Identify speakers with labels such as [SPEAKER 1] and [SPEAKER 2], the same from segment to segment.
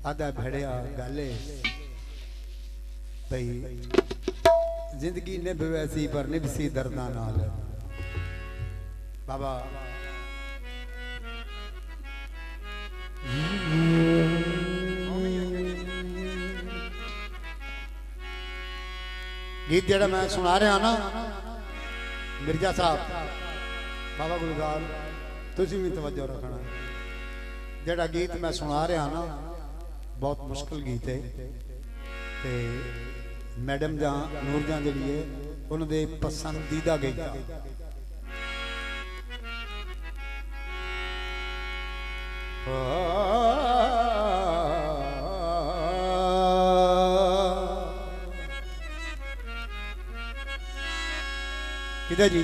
[SPEAKER 1] आधा भेड़िया गले भाई जिंदगी निभ वैसी पर निभसी दर्दा नाल बाबा गीत जड़ा मैं सुना रहा ना मिर्जा साहब बाबा गुलजार तुसी भी तवज्जो रखना जड़ा गीत मैं सुना रहा ना बहुत मुश्किल गीत है ते मैडम जहाँ नूर जहाँ जी है उन्होंने पसंदीदा गीत किधर जी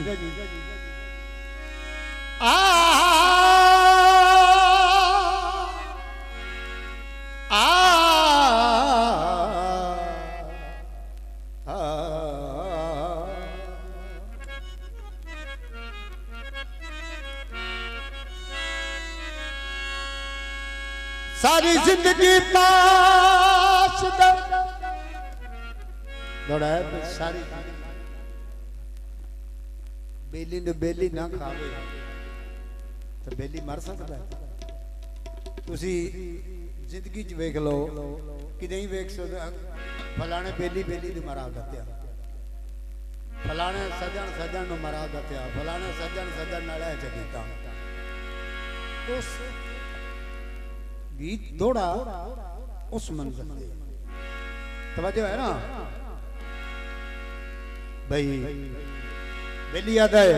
[SPEAKER 1] सारी जिंदगी पास दौड़ा सारी बेली ने बेली ना खावे तो बेली मर सकता है तुसी जिंदगी च वेख लो कि नहीं वेख सकते फलाने बेली बेली ने मरा दत्या फलाने सजन सजन नु मरा दत्या फलाने सजन सजन नाले च कीता उस गीत दौड़ा उस मंजर से तवज्जो है ना भाई बेली याद है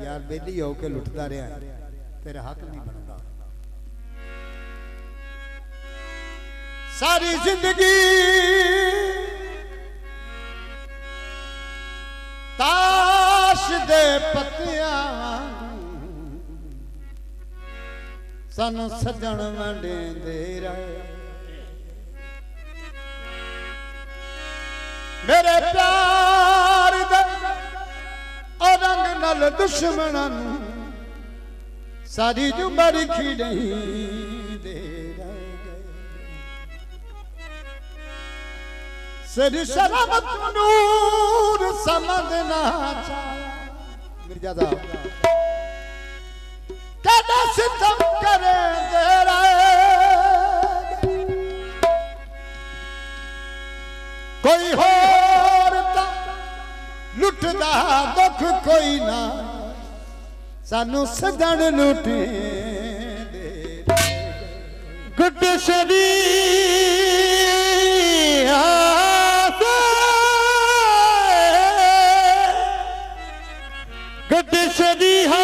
[SPEAKER 1] यार बेली होके लुटता रहा तेरा हक नहीं बनता सारी जिंदगी ताश दे पत्तियां सानू सजन वंडे दे रहे मेरे प्यार दे और रंग नल दुश्मन सारी जुमर खिड़ी दे रहे सिर शर्म नूर समझना चाहे मिर्जा साहब कदा सितम करे दे रहे कोई होर ता लुटदा दुख कोई ना सानू सजन लुटे दे गुड शरीया गुड शरीहा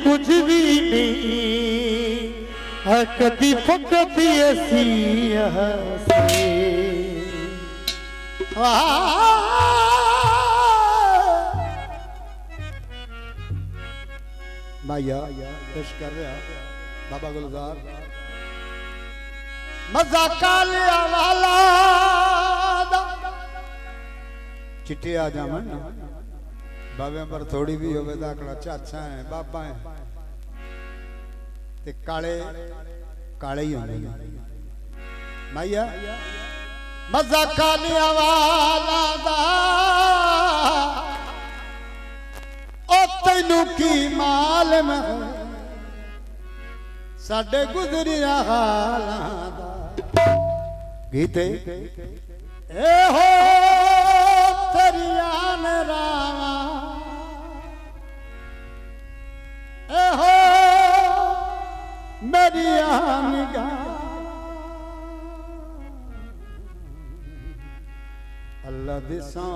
[SPEAKER 1] कुछ भी नहीं कदी फकत ऐसी माया पेश कर रहा बाबा गुलजार मजा कालिया वाला चिट्टे आ जावन बाबे पर थोड़ी भी होवे दाखला चाचा है बाबा है ते काले काले ही होंगे माया मजा कालिया वाला दा ओ तैनू की मालूम साडे गुजरिया हालां दा गीते ए हो तेरिया ने रावा ए हो मेरी निगाह अल्लाह दिसा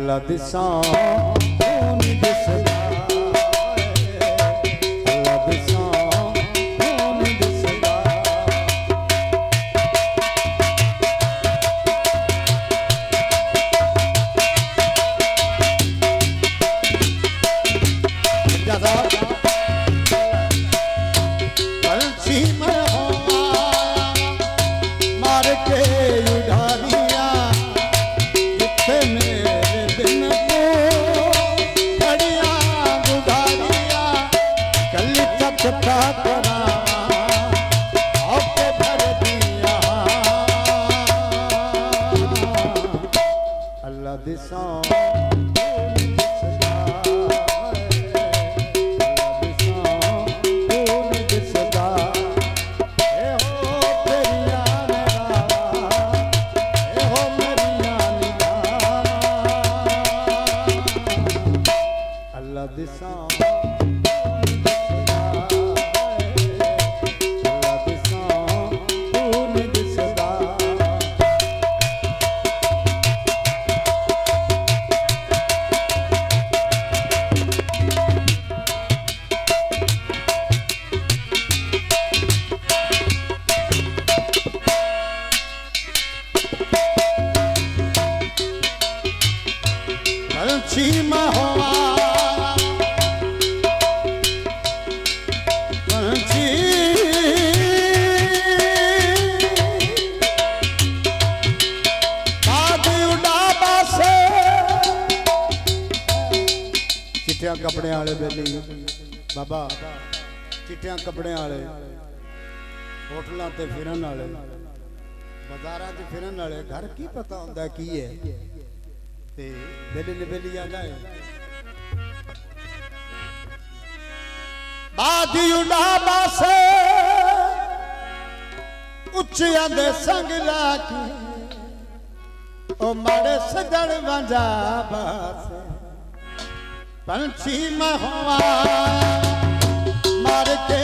[SPEAKER 1] अल्लाह दिसा कौन दिसदा अल्लाह दिसा कौन दिसदा ज्यादा पंछी में होवा मार के उड़ारिया जिथे मेरे दिन को खड़िया गुजारिया कली चकता करा आपके भर दिया अल्लाह दिसा पंछी महुआ पंछी बाग उड़ाबा से चिट्टिया कपड़े वाले बेली बाबा चिट्टिया कपड़े वाले होटलों ते फिरन वाले बाजारां ते फिरन वाले घर की पता होंदा की है बेली ने बेली आना है बादी उड़ाबा से उच्चिया दे संग लाके ओ मारे सजन वंजा बास पंछी महुआ मार के